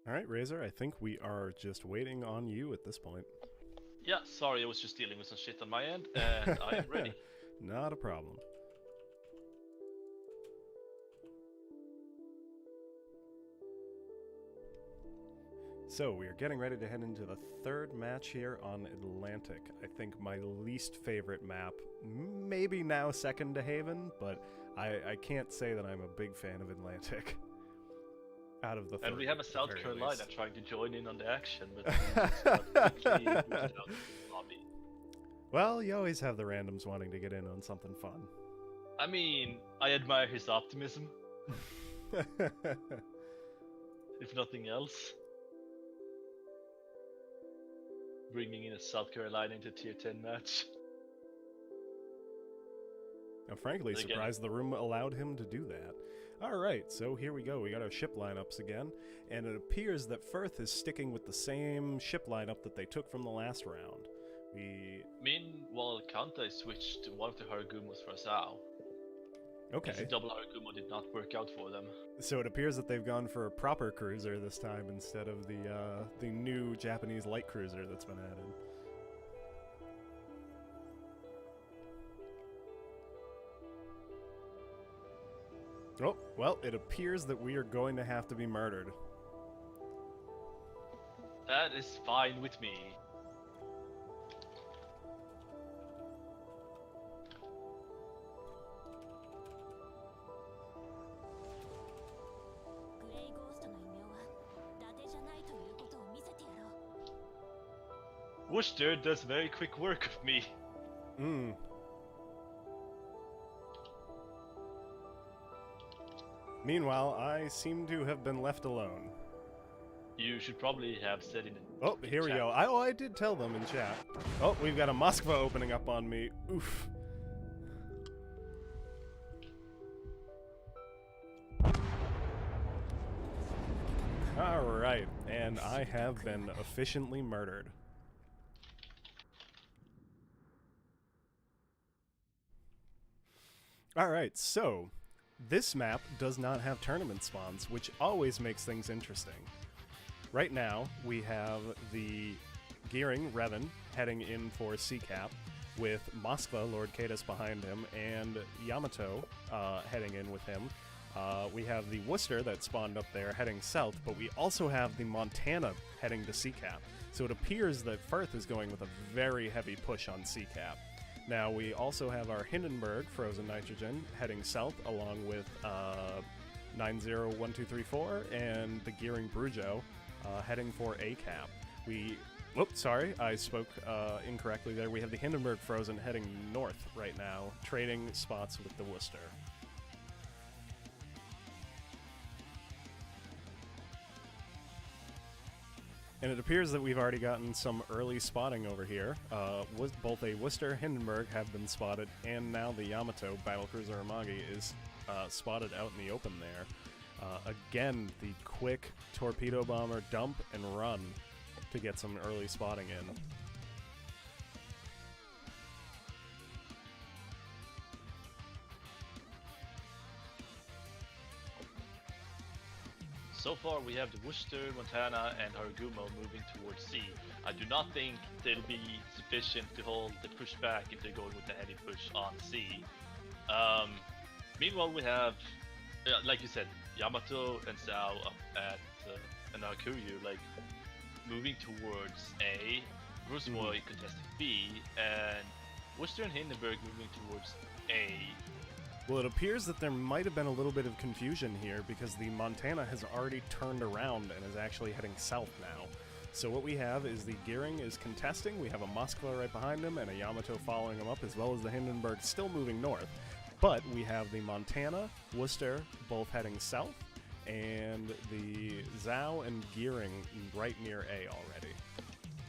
Alright, Razor, I think we are just waiting on you at this point. Yeah, sorry, I was just dealing with some shit on my end, and I am ready. Not a problem. So, we are getting ready to head into the third match here on Atlantic. I think my least favorite map, maybe now second to Haven, but I can't say that I'm a big fan of Atlantic. Out of the three, And we have a at the South very Carolina least. trying to join in on the action, but he's got quickly booted out of the lobby. Well, you always have the randoms wanting to get in on something fun. I mean, I admire his optimism, if nothing else. Bringing in a South Carolina into Tier 10 match. I'm frankly surprised the room allowed him to do that. Alright, so here we go. We got our ship lineups again, and it appears that Firth is sticking with the same ship lineup that they took from the last round. Meanwhile, Kantai switched one of the Haragumos for Zhao. Okay. As the double Haragumo did not work out for them. So it appears that they've gone for a proper cruiser this time instead of the new Japanese light cruiser that's been added. Oh, well, it appears that we are going to have to be murdered. That is fine with me. Worcester does very quick work of me. Meanwhile, I seem to have been left alone. You should probably have said in Oh, here we go. I did tell them in chat. Oh, we've got a Moskva opening up on me. Oof. Alright, and I have been efficiently murdered. Alright, so this map does not have tournament spawns, which always makes things interesting. Right now, we have the Gearing, Revan, heading in for C-Cap, with Moskva, Lord Cadus, behind him, and Yamato heading in with him. We have the Worcester that spawned up there heading south, but we also have the Montana heading to C-Cap. So it appears that Firth is going with a very heavy push on C-Cap. Now, we also have our Hindenburg, Frozen Nitrogen, heading south, along with 901234 and the Gearing Brujo heading for A-Cap. Oops, sorry, I spoke incorrectly there. We have the Hindenburg Frozen heading north right now, trading spots with the Worcester. And it appears that we've already gotten some early spotting over here. Both a Worcester Hindenburg have been spotted, and now the Yamato Battlecruiser Amagi is spotted out in the open there. Again, the quick torpedo bomber dump and run to get some early spotting in. So far, we have the Worcester, Montana, and Haragumo moving towards C. I do not think they'll be sufficient to hold the push back if they're going with the heavy push on C. Meanwhile, we have, like you said, Yamato and Zhao up at and Accrue, like moving towards A, Grosmoy contesting B, and Worcester and Hindenburg moving towards A. Well, it appears that there might have been a little bit of confusion here because the Montana has already turned around and is actually heading south now. So what we have is the Gearing is contesting, we have a Moskva right behind him and a Yamato following him up, as well as the Hindenburg still moving north. But we have the Montana, Worcester both heading south, and the Zhao and Gearing right near A already.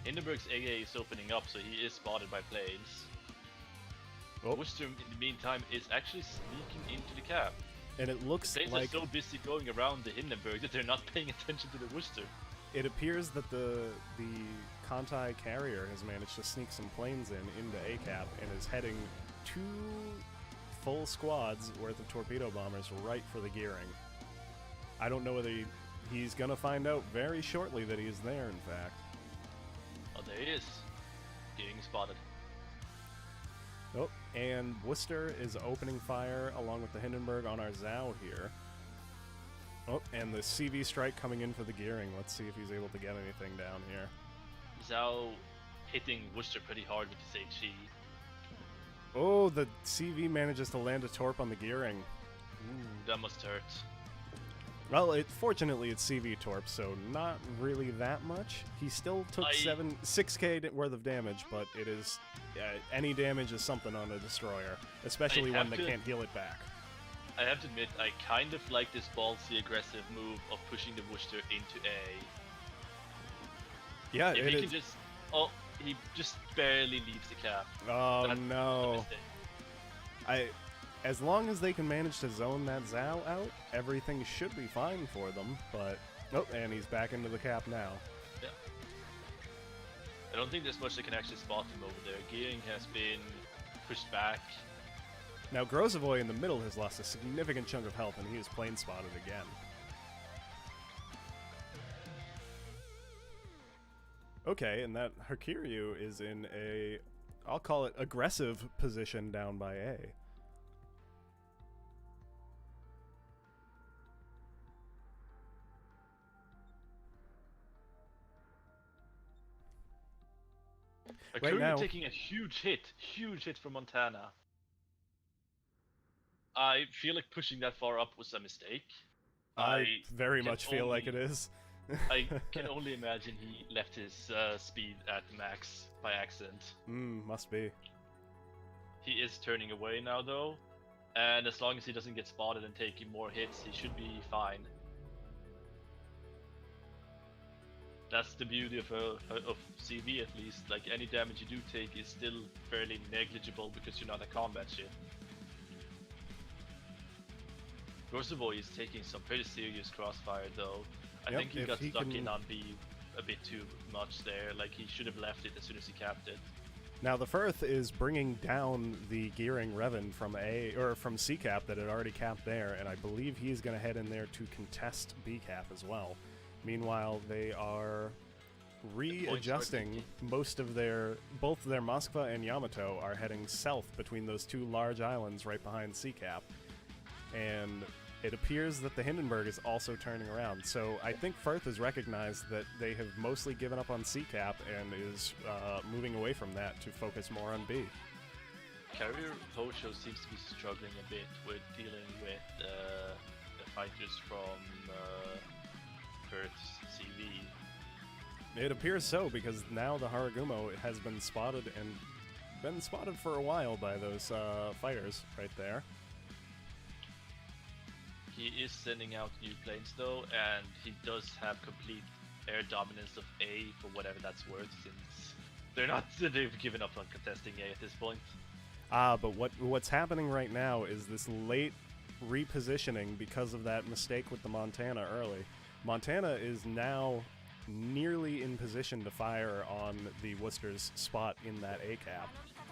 Hindenburg's AA is opening up, so he is spotted by planes. Oh. Worcester, in the meantime, is actually sneaking into the cap. And it looks like... Planes are so busy going around the Hindenburg that they're not paying attention to the Worcester. It appears that the Kantai carrier has managed to sneak some planes into A-Cap and is heading 2 full squads worth of torpedo bombers right for the Gearing. I don't know whether he's going to find out very shortly that he is there, in fact. Oh, there he is. Getting spotted. Oh, and Worcester is opening fire along with the Hindenburg on our Zhao here. Oh, and the CV strike coming in for the gearing. Let's see if he's able to get anything down here. Zhao hitting Worcester pretty hard with his HE. Oh, the CV manages to land a torp on the gearing. Ooh, that must hurt. Well, fortunately it's CV torp, so not really that much. He still took 6k worth of damage, but it is any damage is something on a destroyer, especially one that can't heal it back. I have to admit, I kind of like this ballsy aggressive move of pushing the Worcester into A. Yeah, if he can just... Oh, he just barely leaves the cap. Oh, no. As long as they can manage to zone that Zhao out, everything should be fine for them, but... Oh, and he's back into the cap now. Yeah. I don't think there's much that can actually spot him over there. Gearing has been pushed back. Now, Grozovoy in the middle has lost a significant chunk of health, and he is plane spotted again. Okay, and that Hercuryu is in a, I'll call it aggressive position down by A. Right now, taking a huge hit from Montana. I feel like pushing that far up was a mistake. I very much feel like it is. I can only imagine he left his speed at max by accident. Must be. He is turning away now though, and as long as he doesn't get spotted and taking more hits, he should be fine. That's the beauty of CV at least, like any damage you do take is still fairly negligible because you're not a combat ship. Grozovoy is taking some pretty serious crossfire though. I think he got stuck in on B a bit too much there, like he should have left it as soon as he capped it. Now the Firth is bringing down the gearing Revan from A or from C cap that had already capped there, and I believe he's going to head in there to contest B cap as well. Meanwhile, they are readjusting both their Moskva and Yamato are heading south between those two large islands right behind C cap, and it appears that the Hindenburg is also turning around. So I think Firth has recognized that they have mostly given up on C-Cap and is moving away from that to focus more on B. Carrier Hosho seems to be struggling a bit with dealing with the fighters from Firth's CV. It appears so, because now the Haragumo has been spotted for a while by those fighters right there. He is sending out new planes though, and he does have complete air dominance of A for whatever that's worth, since they've given up on contesting A at this point. But what's happening right now is this late repositioning because of that mistake with the Montana early. Montana is now nearly in position to fire on the Worcester's spot in that A cap.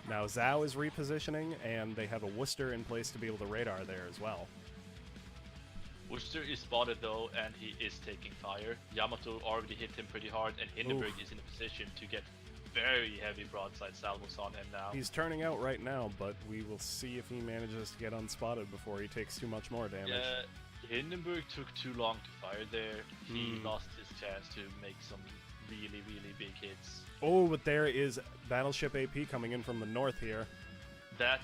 Now Zhao is repositioning, and they have a Worcester in place to be able to radar there as well. Worcester is spotted though, and he is taking fire. Yamato already hit him pretty hard, and Hindenburg is in a position to get very heavy broadside salvos on him now. He's turning out right now, but we will see if he manages to get unspotted before he takes too much more damage. Yeah, Hindenburg took too long to fire there. He lost his chance to make some really, really big hits. Oh, but there is Battleship AP coming in from the north here. That's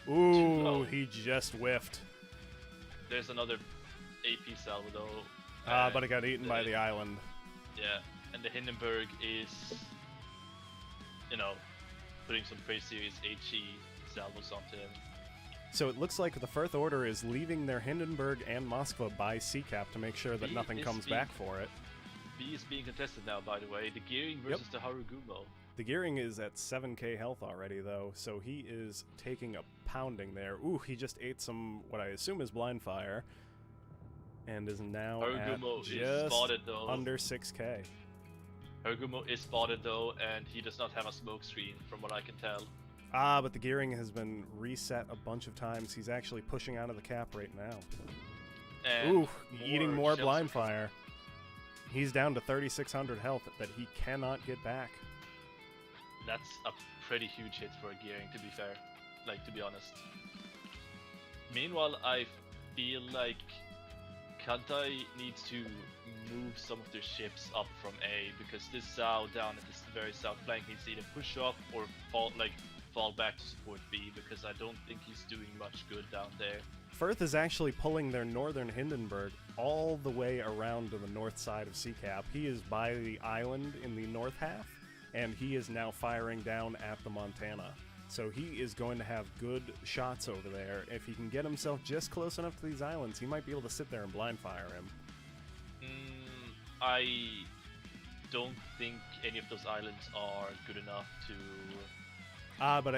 ooh, too low. He just whiffed. There's another AP salvo though. But it got eaten by the island. Yeah, and the Hindenburg is, putting some pretty serious HE salvos onto him. So it looks like the Firth Order is leaving their Hindenburg and Moskva by C-Cap to make sure that nothing comes back for it. B is being contested now, by the way. The Gearing versus the Haragumo. The Gearing is at 7k health already, though, so he is taking a pounding there. Ooh, he just ate some, what I assume is blind fire, and is now Haragumo at just spotted, though. under 6k. Haragumo is spotted though, and he does not have a smoke screen from what I can tell. But the gearing has been reset a bunch of times. He's actually pushing out of the cap right now. And ooh, eating more blind fire. He's down to 3,600 health that he cannot get back. That's a pretty huge hit for a gearing, to be fair. Like, to be honest. Meanwhile, I feel like Kantai needs to move some of their ships up from A, because this Zhao down at this very south flank needs to either push up or fall back to support B, because I don't think he's doing much good down there. Firth is actually pulling their northern Hindenburg all the way around to the north side of Seacap. He is by the island in the north half, and he is now firing down at the Montana. So he is going to have good shots over there. If he can get himself just close enough to these islands, he might be able to sit there and blind fire him. I don't think any of those islands are good enough to...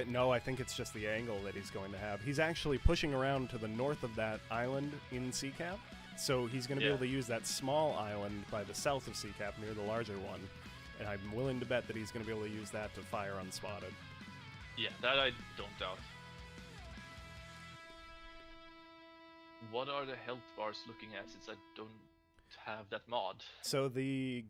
No, I think it's just the angle that he's going to have. He's actually pushing around to the north of that island in Seacap, so he's going to be able to use that small island by the south of Seacap near the larger one, and I'm willing to bet that he's going to be able to use that to fire unspotted. Yeah, that I don't doubt. What are the health bars looking at, since I don't have that mod? So the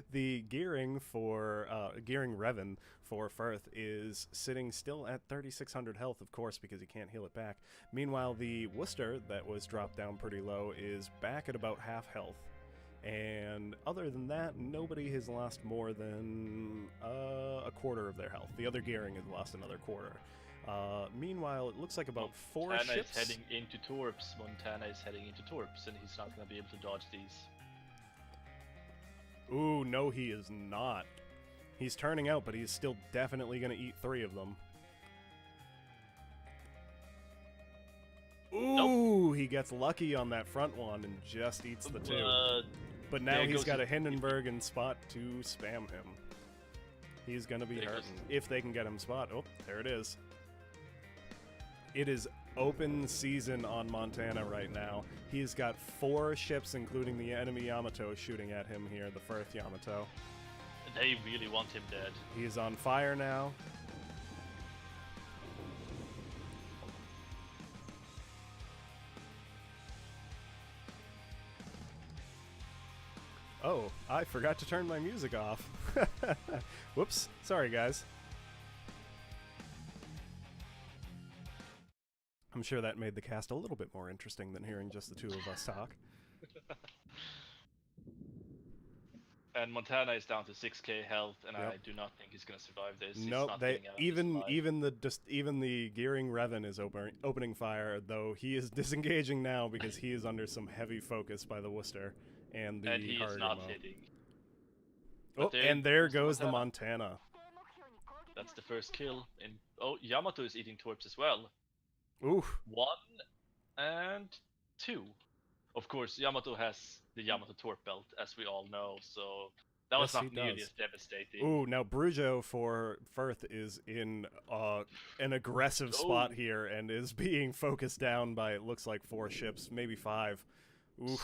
the gearing for gearing Revan for Firth is sitting still at 3,600 health, of course, because he can't heal it back. Meanwhile, the Worcester that was dropped down pretty low is back at about half health. And other than that, nobody has lost more than a quarter of their health. The other gearing has lost another quarter. Meanwhile, it looks like about four Montana ships... is heading into Torps. Montana is heading into Torps, and he's not going to be able to dodge these. Ooh, no, he is not. He's turning out, but he's still definitely going to eat 3 of them. Ooh, he gets lucky on that front one and just eats the 2. But now he's got a Hindenburg and spot to spam him. He's going to be hurting if they can get him spot. Oh, there it is. It is open season on Montana right now. He's got 4 ships, including the enemy Yamato, shooting at him here, the Firth Yamato. They really want him dead. He is on fire now. Oh, I forgot to turn my music off. Whoops. Sorry, guys. I'm sure that made the cast a little bit more interesting than hearing just the 2 of us talk. And Montana is down to 6k health, and I do not think he's going to survive this. Nope, even the gearing Revan is opening fire, though he is disengaging now because he is under some heavy focus by the Worcester and the he is not hitting. Oh, and there goes the Montana. That's the first kill. Oh, Yamato is eating Torps as well. Oof. 1 and 2. Of course, Yamato has the Yamato Torp belt, as we all know, so that was not nearly as devastating. Ooh, now Brujo for Firth is in an aggressive spot here and is being focused down by, it looks like 4 ships, maybe 5. Oof.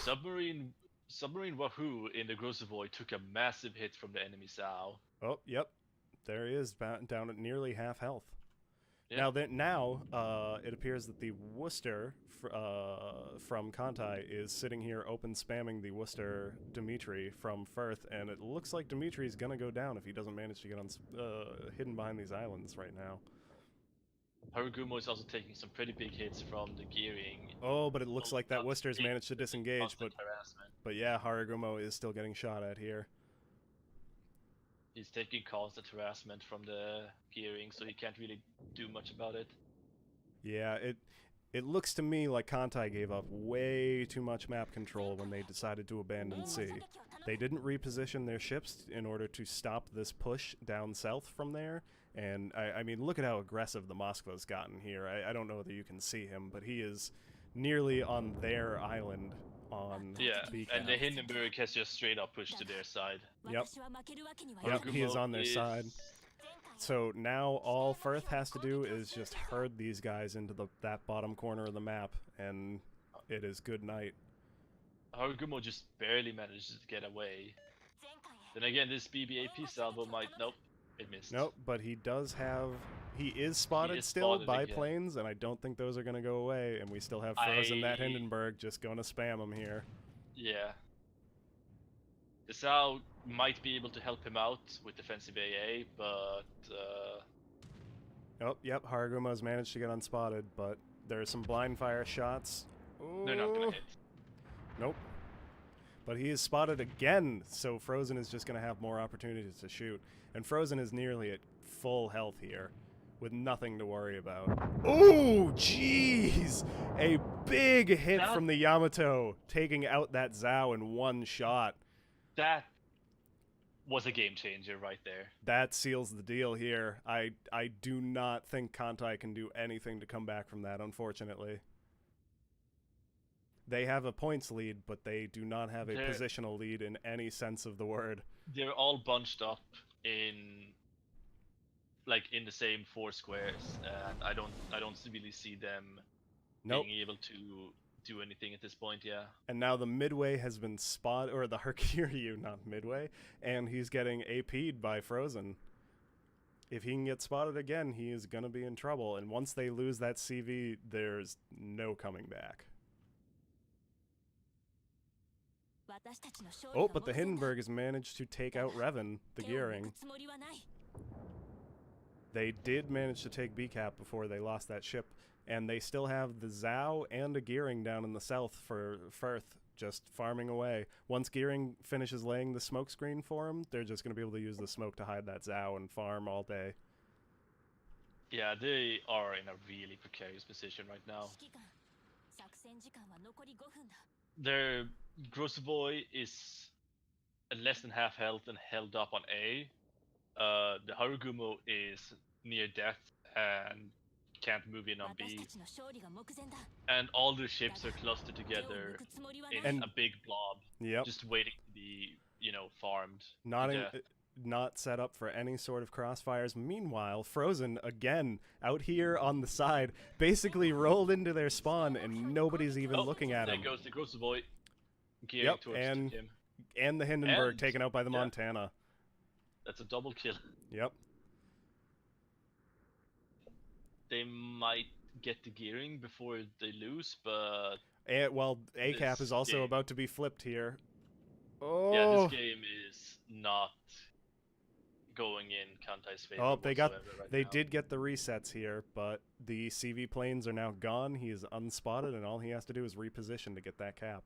Submarine Wahoo in the Grosavoy took a massive hit from the enemy Zhao. Oh, yep. There he is, down at nearly half health. Yeah. Now it appears that the Worcester from Kantai is sitting here open spamming the Worcester Dimitri from Firth, and it looks like Dimitri's going to go down if he doesn't manage to get on hidden behind these islands right now. Harugumo is also taking some pretty big hits from the gearing. Oh, but it looks like that Worcester's managed to disengage, but yeah, Harugumo is still getting shot at here. He's taking constant harassment from the gearing, so he can't really do much about it. Yeah, it looks to me like Kantai gave up way too much map control when they decided to abandon C. They didn't reposition their ships in order to stop this push down south from there, and I mean, look at how aggressive the Moskva's gotten here. I don't know whether you can see him, but he is nearly on their island on and the Hindenburg has just straight up pushed to their side. Yep, he is on their side. So now all Firth has to do is just herd these guys into that bottom corner of the map, and it is good night. Harugumo just barely manages to get away. Then again, this BBAP salvo might... Nope, it missed. Nope, but he does have... He is spotted still by planes, and I don't think those are going to go away, and we still have Frozen that Hindenburg just going to spam him here. Yeah. Zhao might be able to help him out with defensive AA, but Oh, yep, Harugumo's managed to get unspotted, but there are some blind fire shots. they're not gonna Ooh. hit. Nope. But he is spotted again, so Frozen is just going to have more opportunities to shoot. And Frozen is nearly at full health here, with nothing to worry about. Ooh, jeez! A big hit from the Yamato, taking out that Zhao in one shot. That was a game changer right there. That seals the deal here. I do not think Kantai can do anything to come back from that, unfortunately. They have a points lead, but they do not have a positional lead in any sense of the word. They're all bunched up in the same 4 squares, and I don't really see them being able to do anything at this point. Yeah. And now the Midway has been spotted, or the Hercureu, not Midway, and he's getting AP'd by Frozen. If he can get spotted again, he is gonna be in trouble. And once they lose that CV, there's no coming back. Oh, but the Hindenburg has managed to take out Revan, the Gearing. They did manage to take BCAP before they lost that ship, and they still have the Zhao and a Gearing down in the south for Firth, just farming away. Once Gearing finishes laying the smoke screen for him, they're just going to be able to use the smoke to hide that Zhao and farm all day. Yeah, they are in a really precarious position right now. Their Grosboy is less than half health and held up on A. The Harugumo is near death and can't move in on B. And all the ships are clustered together in a big blob, just waiting to be, farmed. Not set up for any sort of crossfires. Meanwhile, Frozen, again, out here on the side, basically rolled into their spawn, and nobody's even looking at him. There goes the Grosboy. Yep, and the Hindenburg taken out by the Montana. That's a double kill. Yep. They might get the Gearing before they lose, but... well, ACAP is also about to be flipped here. Oh! Yeah, this game is not going in Kantai's favor whatsoever they did get the resets here, but the CV planes are now gone. He is unspotted, and all he has to do is reposition to get that cap.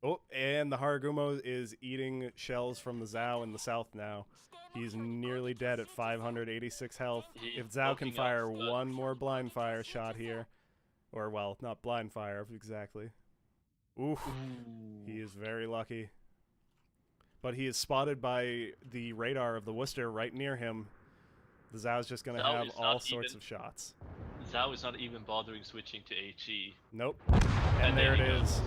Oh, and the Harugumo is eating shells from the Zhao in the south now. He's nearly dead at 586 health. If Zhao can fire one more blind fire shot here, or, well, not blind fire, exactly. Ooh, he is very lucky. But he is spotted by the radar of the Worcester right near him. The Zhao's just going to have all sorts of shots. Zhao is not even bothering switching to HE. Nope. And there it is.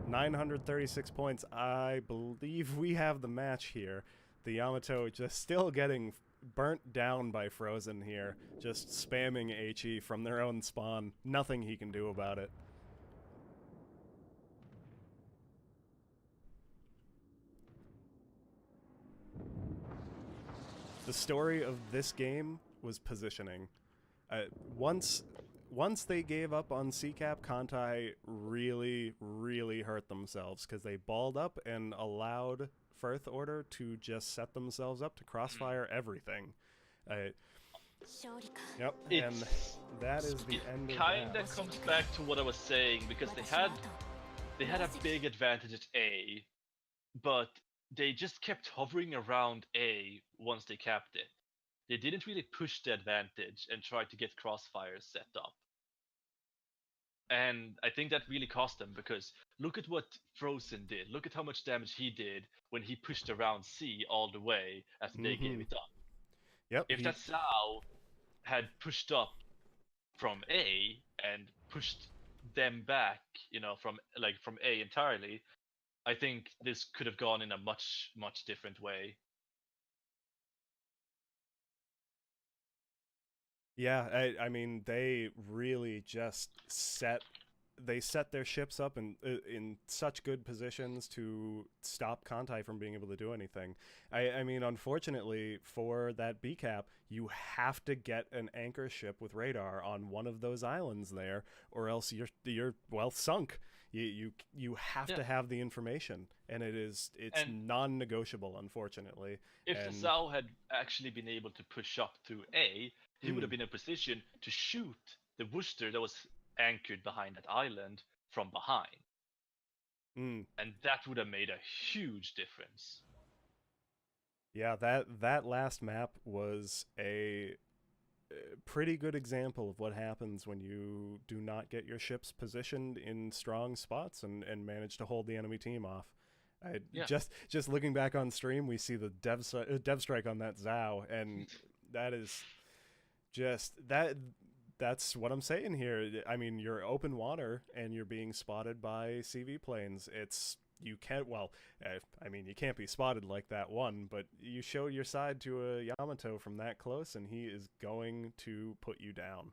936 points. I believe we have the match here. The Yamato just still getting burnt down by Frozen here, just spamming HE from their own spawn. Nothing he can do about it. The story of this game was positioning. Once they gave up on CCAP, Kantai really, really hurt themselves because they balled up and allowed Firth Order to just set themselves up to crossfire everything. Yep, and that is the end of that. It kinda comes back to what I was saying, because they had a big advantage at A, but they just kept hovering around A once they capped it. They didn't really push the advantage and try to get crossfires set up. And I think that really cost them, because look at what Frozen did. Look at how much damage he did when he pushed around C all the way after they gave it up. Yep. If that Zhao had pushed up from A and pushed them back, from A entirely, I think this could have gone in a much, much different way. Yeah, I mean, they really just set they set their ships up in such good positions to stop Kantai from being able to do anything. I mean, unfortunately for that B cap, you have to get an anchor ship with radar on one of those islands there, or else you're well sunk. You have Yeah. to have the information, and it's And non-negotiable, unfortunately. if the And Zhao had actually been able to push up to A, he would have mm, been in a position to shoot the Worcester that was anchored behind that island from behind. mm, And that would have made a huge difference. yeah, that last map was a pretty good example of what happens when you do not get your ships positioned in strong spots and manage to hold the enemy team off. Yeah. Just looking back on stream, we see the dev strike on that Zhao, and that is just that's what I'm saying here. I mean, you're open water and you're being spotted by CV planes. You can't, well, I mean, you can't be spotted like that one, but you show your side to a Yamato from that close and he is going to put you down.